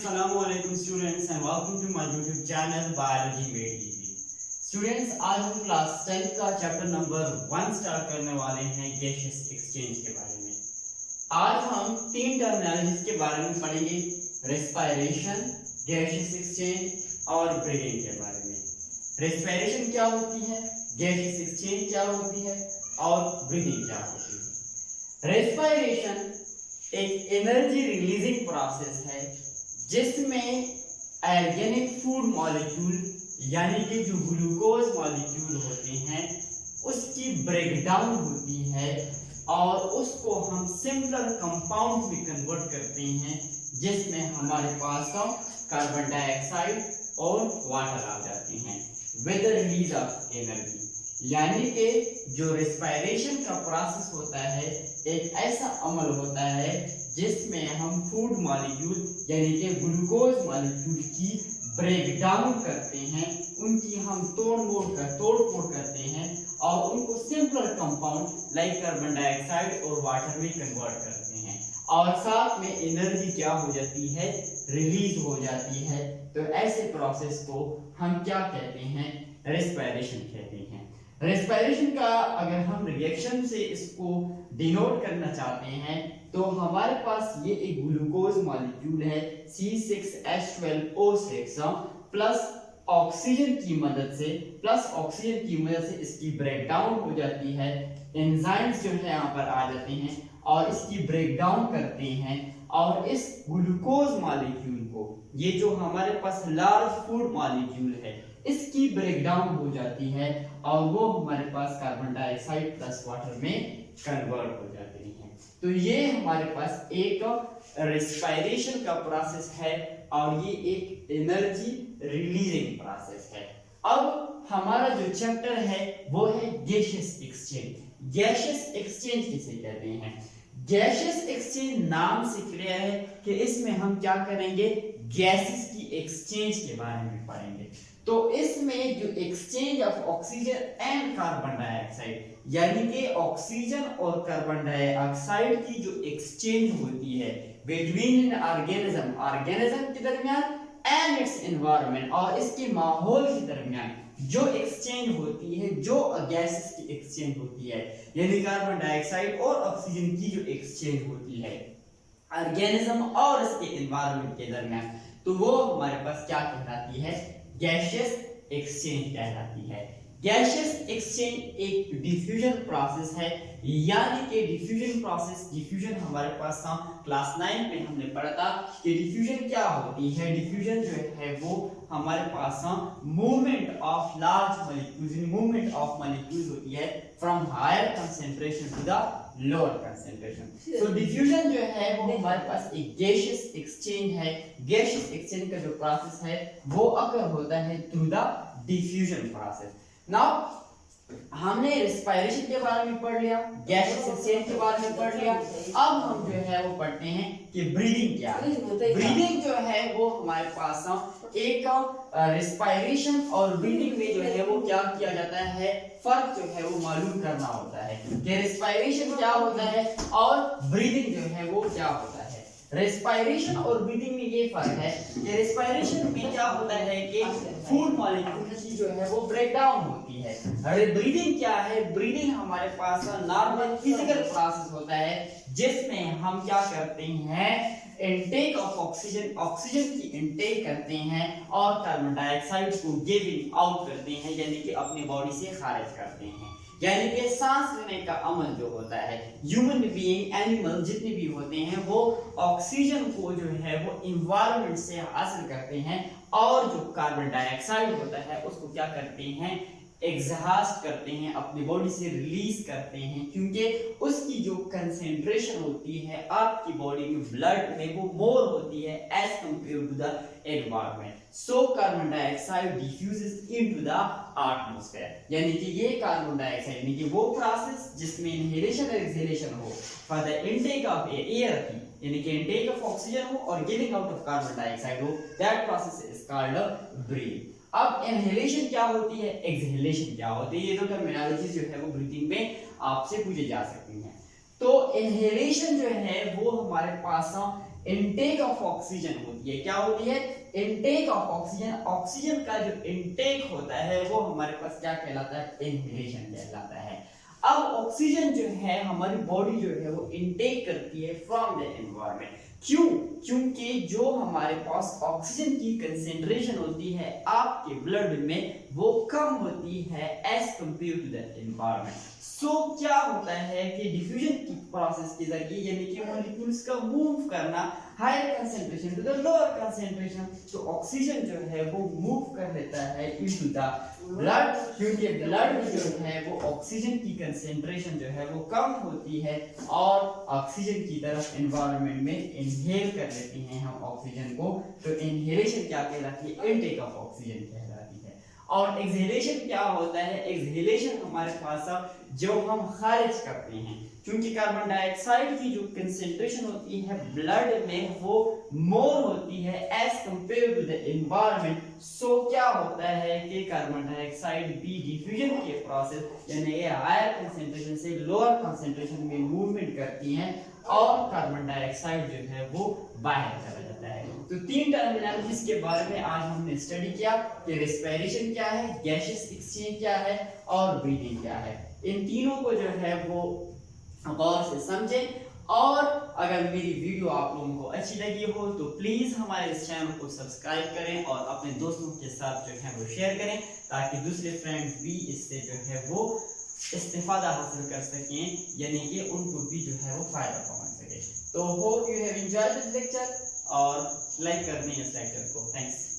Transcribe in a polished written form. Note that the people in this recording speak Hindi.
Assalamualaikum students and welcome to my YouTube channel Biology Made Easy. Students, आज हम क्लास 10 का चैप्टर नंबर 1 स्टार्ट करने वाले हैं गैसियस एक्सचेंज के बारे में। आज हम तीन टर्मिनोलॉजीज के बारे में पढ़ेंगे, रेस्पिरेशन, गैसियस एक्सचेंज और ब्रीदिंग के बारे में। रेस्पिरेशन क्या होती है, गैसियस एक्सचेंज क्या होती है और ब्रीदिंग क्या होती है। रेस्पिरेशन एक एनर्जी रिलीजिंग प्रोसेस है जिसमें ऑर्गेनिक फूड मॉलिक्यूल यानी कि जो ग्लूकोज मॉलिक्यूल होते हैं उसकी ब्रेकडाउन होती है और उसको हम सिंपलर कंपाउंड में कन्वर्ट करते हैं जिसमें हमारे पास कार्बन डाइऑक्साइड और वाटर आ जाते हैं with the release of energy. यानी कि जो रेस्पिरेशन का प्रोसेस होता है एक ऐसा अमल होता है जिसमें हम फूड मॉलिक्यूल यानी कि ग्लूकोज मॉलिक्यूल की ब्रेकडाउन करते हैं, उनकी हम तोड़-फोड़ करते हैं और उनको simpler compound like carbon dioxide और वाटर में कन्वर्ट करते हैं और साथ में एनर्जी क्या हो जाती है, रिलीज हो जाती है। तो ऐसे प्रोसेस को हम क्या कहते हैं, रेस्पिरेशन कहते हैं। रेस्पिरेशन का अगर हम रिएक्शन से इसको डिनोट करना चाहते हैं तो हमारे पास ये एक ग्लूकोज मॉलिक्यूल है C6H12O6 प्लस ऑक्सीजन की मदद से इसकी ब्रेकडाउन हो जाती है। एंजाइम्स जो है यहाँ पर आ जाते हैं और इसकी ब्रेकडाउन करते हैं और इस ग्लूकोज मॉलिक्यूल को, ये जो हमारे पास लार्ज फूड मॉलिक्यूल है, इसकी ब्रेकडाउन हो जाती है और वो हमारे पास कार्बन डाइऑक्साइड प्लस वाटर में कन्वर्ट हो जाते हैं। तो ये हमारे पास एक रेस्पिरेशन का प्रोसेस है और ये एक एनर्जी रिलीजिंग प्रोसेस है। अब हमारा जो चैप्टर है वो है गैसियस एक्सचेंज। गैसियस एक्सचेंज किसे कहते हैं? गैसियस एक्सचेंज नाम से क्लियर है कि इसमें हम क्या करेंगे, गैसेस की एक्सचेंज के बारे में पढ़ेंगे। तो इसमें जो exchange of oxygen and carbon dioxide यानी कि ऑक्सीजन और कार्बन डाइऑक्साइड की जो एक्सचेंज होती है बिटवीन ऑर्गेनिज्म के दरमियान एंड इट्स एनवायरनमेंट, और इसके माहौल के दरमियान जो एक्सचेंज होती है, जो गैसेस की एक्सचेंज होती है यानी कार्बन डाइऑक्साइड और ऑक्सीजन की जो एक्सचेंज होती है ऑर्गेनिज्म और इसके एनवायरनमेंट के दरमियान, तो वो हमारे पास क्या कहलाती है, गैसियस एक्सचेंज कहलाती है। गैसियस एक्सचेंज एक डिफ्यूजन प्रोसेस है, यानी कि डिफ्यूजन हमारे पास क्लास 9 में हमने पढ़ा था कि डिफ्यूजन क्या होती है। डिफ्यूजन जो है वो हमारे पास मूवमेंट ऑफ लार्ज मॉलिक्यूल्स होती है from higher concentration to the lower concentration. तो डिफ्यूजन जो है वो हमारे पास एक गैसियस एक्सचेंज है। गैसियस एक्सचेंज का जो प्रोसेस है वो अकर होता है through the diffusion process. Now हमने रेस्पिरेशन के बारे में पढ़ लिया, गैसियस एक्सचेंज के बारे में पढ़ लिया। अब हम जो है वो पढ़ते हैं कि ब्रीदिंग क्या है। ब्रीदिंग जो है वो हमारे पास एक रेस्पिरेशन और ब्रीदिंग में जो है वो क्या किया जाता है, फर्क जो है वो मालूम करना होता है कि रेस्पिरेशन क्या होता है और ब्रीदिंग जो है वो क्या होता है। रेस्पिरेशन और ब्रीदिंग में ये फर्क है कि रेस्पिरेशन में क्या होता है कि फूड मॉलिक्यूल की जो है वो ब्रेकडाउन होती है। अरे ब्रीदिंग क्या है, ब्रीदिंग हमारे पास नॉर्मल फिजिकल प्रोसेस होता है जिसमें हम क्या करते हैं, इनटेक ऑफ ऑक्सीजन की इनटेक करते हैं और कार्बन डाइऑक्साइड को गिविंग आउट करते हैं यानी कि अपनी बॉडी से खारिज करते हैं। यानी कि सांस लेने का अमल जो होता है, ह्यूमन बीइंग, एनिमल जितने भी होते हैं वो ऑक्सीजन को जो है वो एनवायरनमेंट से हासिल करते हैं और जो कार्बन डाइऑक्साइड होता है उसको क्या करते हैं, एग्जॉस्ट करते हैं, अपनी बॉडी से रिलीज करते हैं, क्योंकि उसकी जो कंसेंट्रेशन होती है आपकी बॉडी में ब्लड में वो मोर होती है as compare to the environment. So carbon dioxide diffuses into the atmosphere. यानी कि ये कार्बन डाइऑक्साइड यानी कि वो प्रोसेस जिसमें इनहेलेशन और एक्सहेलेशन हो for the intake of air की, यानी कि इनटेक ऑफ ऑक्सीजन हो और giving out of carbon dioxide हो, that process is called breathing. अब इनहेलेशन क्या होती है, एक्सहेलेशन क्या होती है, ये दो टर्मिनोलॉजी जो है वो ब्रीथिंग में आपसे पूछे जा सकती हैं। तो इनहेलेशन जो है वो हमारे पास इनटेक ऑफ ऑक्सीजन होती है। क्या होती है? Intake of oxygen. ऑक्सीजन का जो इनटेक होता है वो हमारे पास क्या कहलाता है? इनहेलेशन कहलाता है। अब ऑक्सीजन जो है हमारी बॉडी जो है वो इनटेक करती है फ्रॉम द एनवायरनमेंट। क्यों? क्योंकि जो हमारे पास ऑक्सीजन की कंसेंट्रेशन होती है आपके ब्लड में वो कम होती है as compare to the environment. So क्या होता है कि डिफ्यूजन की प्रोसेस के जरिए यानी कि मॉलिक्यूल्स का मूव करना higher concentration to the lower concentration, तो ऑक्सीजन जो है वो मूव कर लेता है इनटू द ब्लड, क्योंकि ब्लड में जो है वो ऑक्सीजन की कंसेंट्रेशन जो है वो कम होती है और ऑक्सीजन की तरफ एनवायरनमेंट में इनहेल कर लेते हैं हम ऑक्सीजन को। तो इनहेलेशन क्या कहलाती है? इनटेक ऑफ ऑक्सीजन कहलाती है। और एक्सहेलेशन क्या होता है? एक्सहेलेशन हमारे पास जो हम खारिज करते हैं, क्योंकि कार्बन डाइऑक्साइड की जो कंसेंट्रेशन होती है ब्लड में वो मोर होती है as compare to the environment. So क्या होता है कि कार्बन डाइऑक्साइड भी डिफ्यूजन के प्रोसेस यानी ये हायर कंसेंट्रेशन से लोअर कंसेंट्रेशन में मूवमेंट करती हैं और कार्बन डाइऑक्साइड जो है वो बाहर चला जाता है। तो तीन टर्मिनोलॉजीज के बारे में आज हमने स्टडी किया कि रेस्पिरेशन क्या है, गैसियस एक्सचेंज क्या है और ब्रीदिंग क्या है। इन तीनों को जो है वो गौर से समझें। और अगर मेरी वीडियो आप लोगों को अच्छी लगी हो तो प्लीज हमारे इस चैनल को सब्सक्राइब करें और अपने दोस्तों के साथ जो है वो शेयर करें, ताकि दूसरे फ्रेंड्स भी इससे जो है वो इस्तेफादा हासिल कर सकें, यानी कि उनको भी जो है वो फायदा पहुंच सके। तो hope you have enjoyed this lecture और लाइक कर दें इस लेक्चर को। थैंक्स।